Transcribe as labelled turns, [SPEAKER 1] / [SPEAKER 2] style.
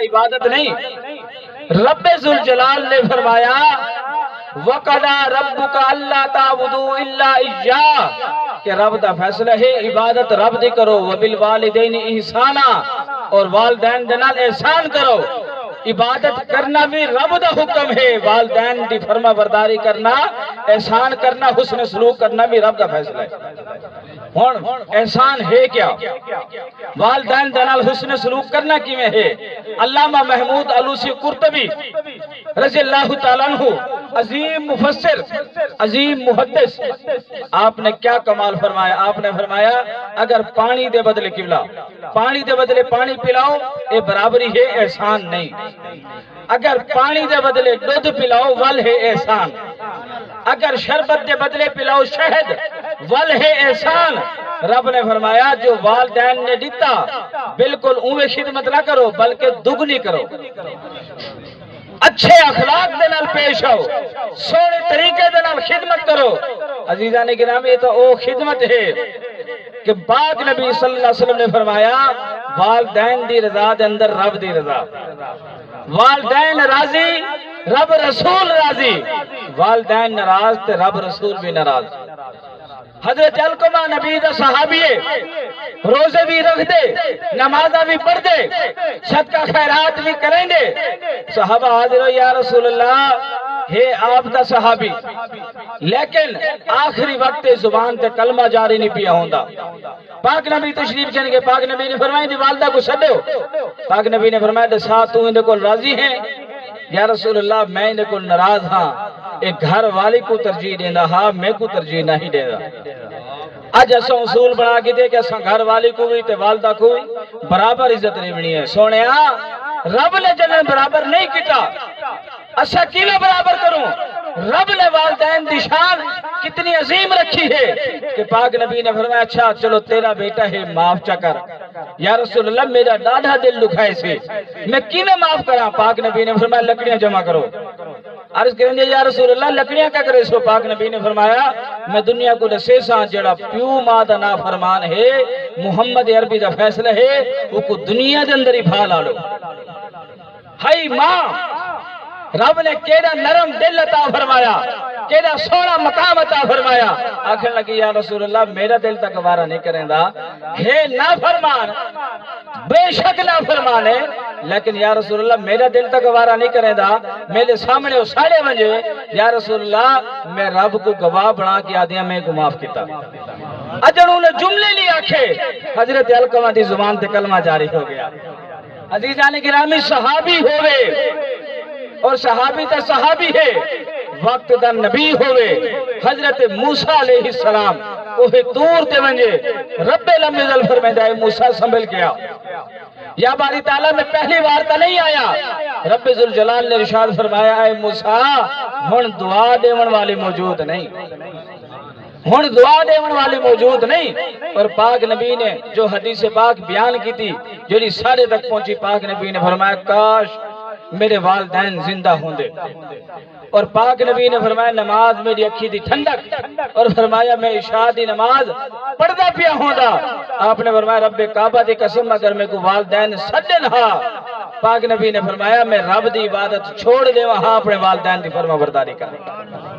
[SPEAKER 1] عبادت نہیں. رب ذوالجلال نے فرمایا وَقَضَىٰ رَبُّكَ أَلَّا تَعْبُدُوا إِلَّا إِيَّاهُ کہ رب دا فیصلہ ہے عبادت رب دی کرو. وَبِالْوَالِدَيْنِ إِحْسَانًا اور والدین دے نال احسان کرو. عبادت کرنا بھی رب دا حکم ہے. والدین دی فرما برداری کرنا، احسان کرنا، حسن سلوک کرنا بھی رب دا فیصلہ ہے. ہن احسان ہے کیا؟ والدین دے نال حسن سلوک کرنا کیویں ہے؟ علامہ محمود علوسی قرطبی رضی اللہ تعالیٰ عنہ عظیم مفسر، عظیم محدث، آپ نے کیا کمال فرمایا. آپ نے فرمایا اگر پانی دے بدلے قبلہ پانی دے بدلے پانی پلاؤ یہ برابری ہے، احسان نہیں. اگر پانی دے بدلے دودھ پلاؤ ول ہے احسان. اگر شربت دے بدلے پلاؤ شہد ول ہے احسان. رب نے فرمایا جو والدین نے دیتا بالکل اوے خدمت نہ کرو بلکہ دگنی کرو. اچھے اخلاق دے نال پیش آؤ، سونے طریقے دے نال خدمت کرو. عزیزان گرامی یہ تو او خدمت ہے کہ پاک نبی صلی اللہ علیہ وسلم نے فرمایا والدین دی رضا دے اندر رب دی رضا. والدین راضی رب رسول راضی، والدین ناراض تے رب رسول بھی ناراض. حضرت علقمہ نبی دا صحابی ہے، روزے بھی رکھ دے، نمازہ بھی پڑھ دے، صدقہ خیرات بھی کریں دے. صحابہ حاضر ہو یا رسول اللہ ہے آپ دا صحابی لیکن آخری وقت زبان تے کلمہ جاری نہیں پیا ہوندا. پاک نبی تشریف چن کے پاک نبی نے فرمایا دی والدہ کو چھڈو. پاک نبی نے فرمایا دسا تو ان کو راضی ہیں؟ یا رسول اللہ میں ان کو ناراض ہاں. ایک گھر والی کو ترجیح دیندا ہاں میں کو ترجیح نہیں دیندا. اج اساں اصول بنا کے دے کہ اساں گھر والی کو بھی تے والدہ کو بھی برابر عزت دیونی ہے. سونیا رب نے جنت برابر نہیں کیتا اسا کیویں برابر کروں؟ رب نے والدین دی شان کتنی عظیم رکھی ہے کہ پاک نبی نے فرمایا اچھا چلو تیرا بیٹا ہے معاف چا کر. یا رسول اللہ میرا ڈاڈھا دل دکھائے سے میں کیویں معاف کراں؟ پاک نبی نے فرمایا لکڑیاں جمع کرو. عرض کریں گے یا رسول اللہ لکڑیاں کیا کرے سو؟ پاک نبی نے فرمایا میں دنیا کو دسے ساں جڑا پیو ماں دا نافرمان ہے محمد عربی دا فیصلہ ہے وہ کو دنیا دے اندر ہی بھا لا لو. ہائی ماں رب نے کیڑا نرم دل عطا فرمایا، کیڑا سونا مقام عطا فرمایا. آخر لگی یا رسول اللہ میرا دل تک گوارا نہیں کریں دا ہے نافرمان، بے شک نافرمان ہے لیکن یا رسول اللہ میرا دل تک گوارا نہیں کریں دا میرے سامنے وہ ساڑے ونجے. یا رسول اللہ میں رب کو گواہ بنا کے آدیاں میں کو معاف کیتا. اجن انہوں نے جملے نہیں آکھے حضرت علقمہ دی زبان تے کلمہ جاری ہو گیا. عزیزان گرامی صحابی ہوئے اور صحابی تا صحابی ہے، وقت دا نبی ہوئے. حضرت موسیٰ علیہ السلام اوہ دور تے ونجے رب لمزل فرمائے جائے موسیٰ سنبھل کیا. یا باری تعالیٰ میں پہلی بار تا نہیں آیا. رب ذوالجلال نے ارشاد فرمایا اے موسیٰ ہن دعا دیون والی موجود نہیں، ہن دعا دیون والی موجود نہیں. اور پاک نبی نے جو حدیث پاک بیان کی تھی جو سارے تک پہنچی، پاک نبی نے فرمایا کاش میرے والدین زندہ ہوں دے. اور پاک نبی نے فرمایا نماز میری اکھی دی ٹھنڈک، اور فرمایا میں عشاء دی نماز پڑھدا پیا ہوندا. آپ نے فرمایا رب کعبہ دی قسم اگر میں کو والدین سجن ہا. پاک نبی نے فرمایا میں رب دی عبادت چھوڑ دے وہاں اپنے والدین دی فرما برداری کر.